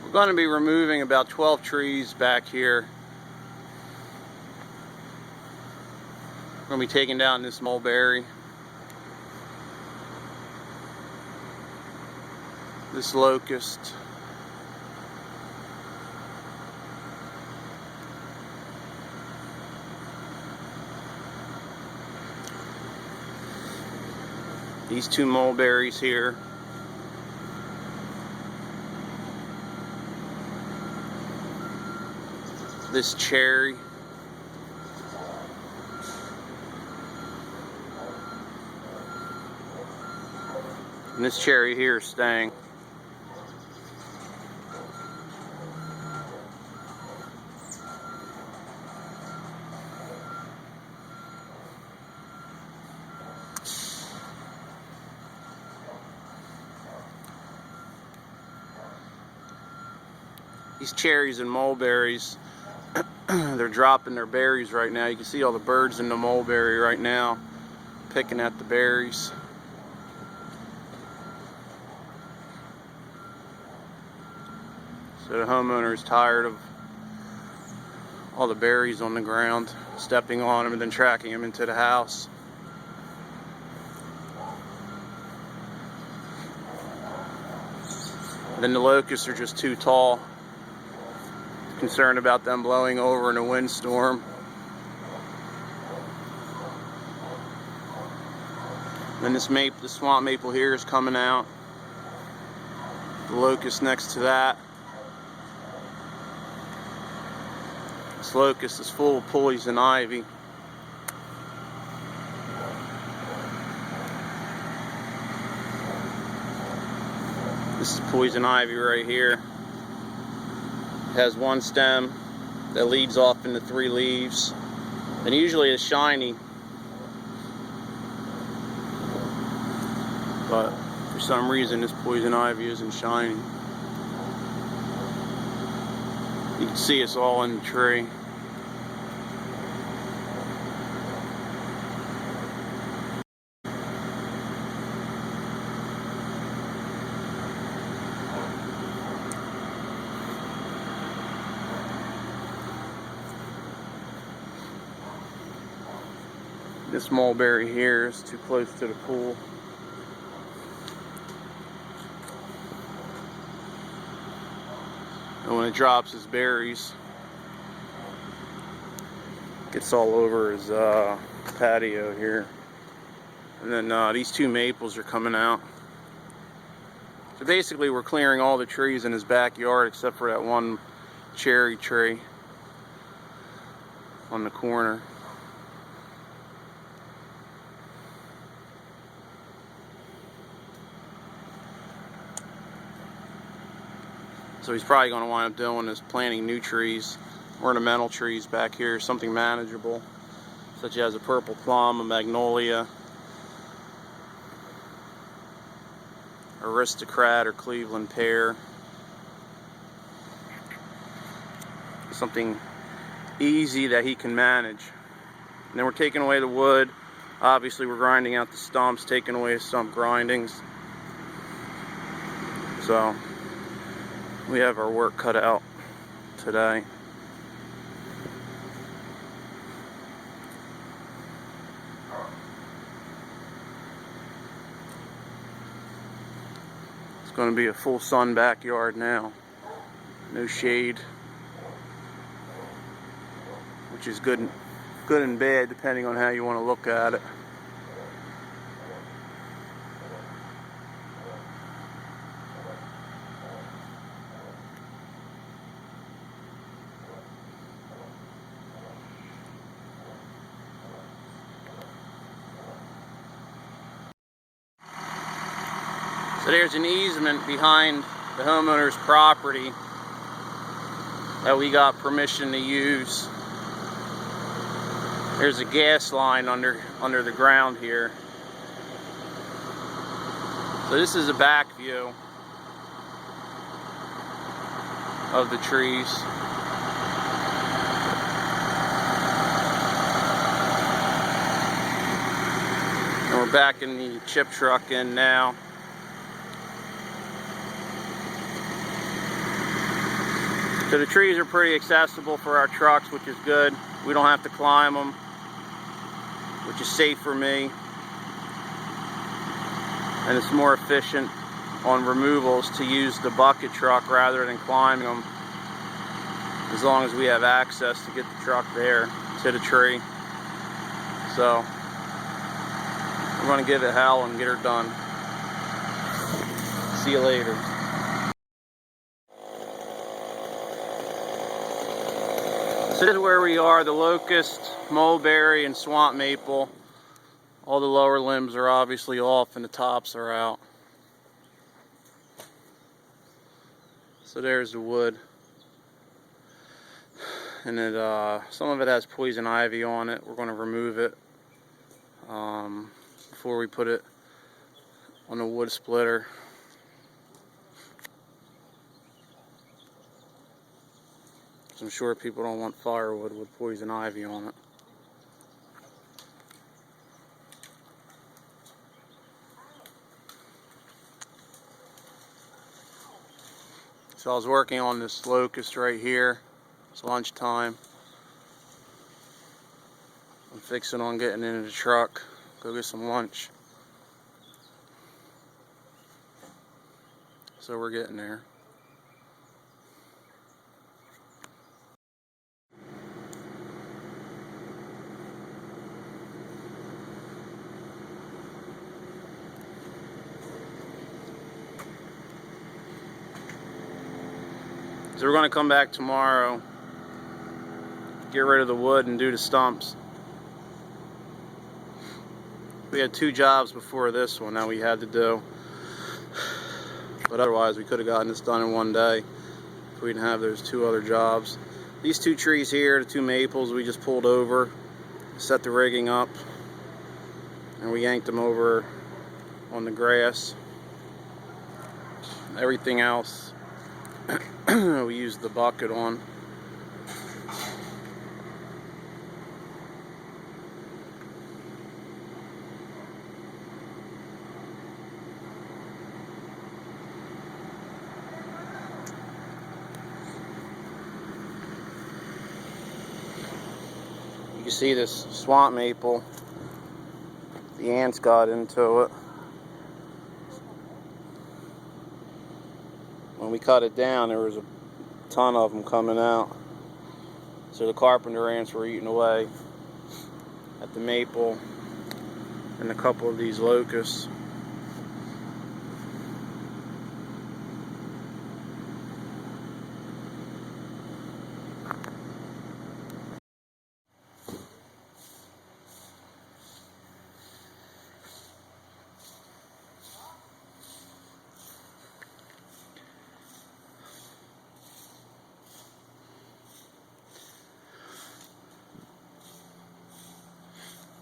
We're going to be removing about 12 trees back here. We're going to be taking down this mulberry, this locust, these two mulberries here, this cherry, and this cherry here is staying. These cherries and mulberries, they're dropping their berries right now. You can see all the birds in the mulberry right now picking at the berries. So the homeowner is tired of all the berries on the ground, stepping on them and then tracking them into the house. Then the locusts are just too tall. Concerned about them blowing over in a windstorm. Then this swamp maple here is coming out. The locust next to that. This locust is full of poison ivy. This is poison ivy right here. It has one stem that leads off into 3 leaves, and usually it's shiny, but for some reason this poison ivy isn't shiny. You can see it's all in the tree. This mulberry here is too close to the pool. And when it drops its berries, it gets all over his patio here. And then these 2 maples are coming out. So basically we're clearing all the trees in his backyard except for that one cherry tree on the corner. So he's probably going to wind up doing is planting new trees, ornamental trees back here, something manageable, such as a purple plum, a magnolia, aristocrat or Cleveland pear. Something easy that he can manage. And then we're taking away the wood. Obviously we're grinding out the stumps, taking away his stump grindings. So we have our work cut out today. It's going to be a full sun backyard now. No shade, which is good and bad depending on how you want to look at it. So there's an easement behind the homeowner's property that we got permission to use. There's a gas line under the ground here. So this is a back view of the trees. And we're backing the chip truck in now. So the trees are pretty accessible for our trucks, which is good. We don't have to climb them, which is safe for me. And it's more efficient on removals to use the bucket truck rather than climbing them, as long as we have access to get the truck there to the tree. So we're going to give it hell and get her done. See you later. So this is where we are, the locust, mulberry, and swamp maple. All the lower limbs are obviously off and the tops are out. So there's the wood. And it, some of it has poison ivy on it. We're going to remove it before we put it on the wood splitter. I'm sure people don't want firewood with poison ivy on it. So I was working on this locust right here. It's lunchtime. I'm fixing on getting into the truck, go get some lunch. So we're getting there. So we're going to come back tomorrow, get rid of the wood and do the stumps. We had 2 jobs before this one that we had to do, but otherwise we could have gotten this done in one day if we didn't have those 2 other jobs. These 2 trees here, the 2 maples, we just pulled over, set the rigging up, and we yanked them over on the grass. Everything else we used the bucket on. You can see this swamp maple, the ants got into it. When we cut it down, there was a ton of them coming out. So the carpenter ants were eating away at the maple and a couple of these locusts.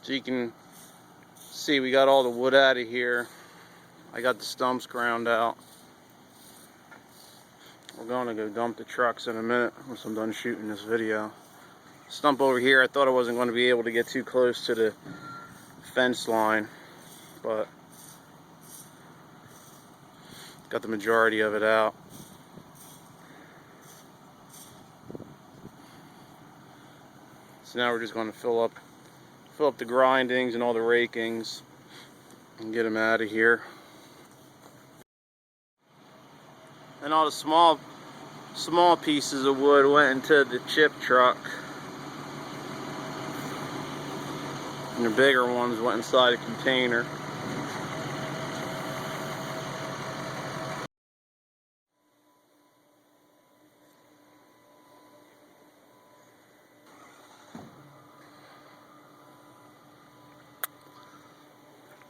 So you can see we got all the wood out of here. I got the stumps ground out. We're going to go dump the trucks in a minute once I'm done shooting this video. Stump over here, I thought I wasn't going to be able to get too close to the fence line, but got the majority of it out. So now we're just going to fill up the grindings and all the rakings and get them out of here. And all the small pieces of wood went into the chip truck, and the bigger ones went inside a container.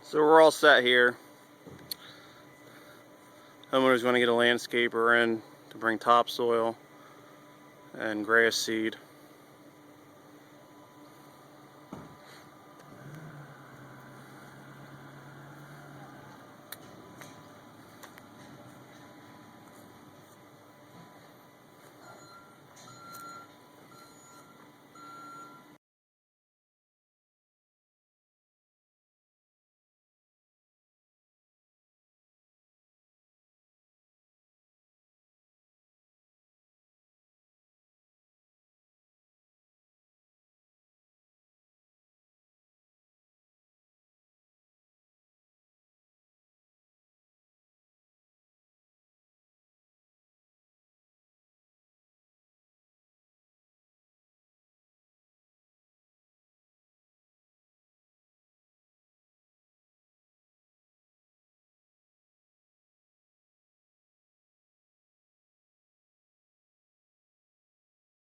So we're all set here. Homeowner's going to get a landscaper in to bring topsoil and grass seed.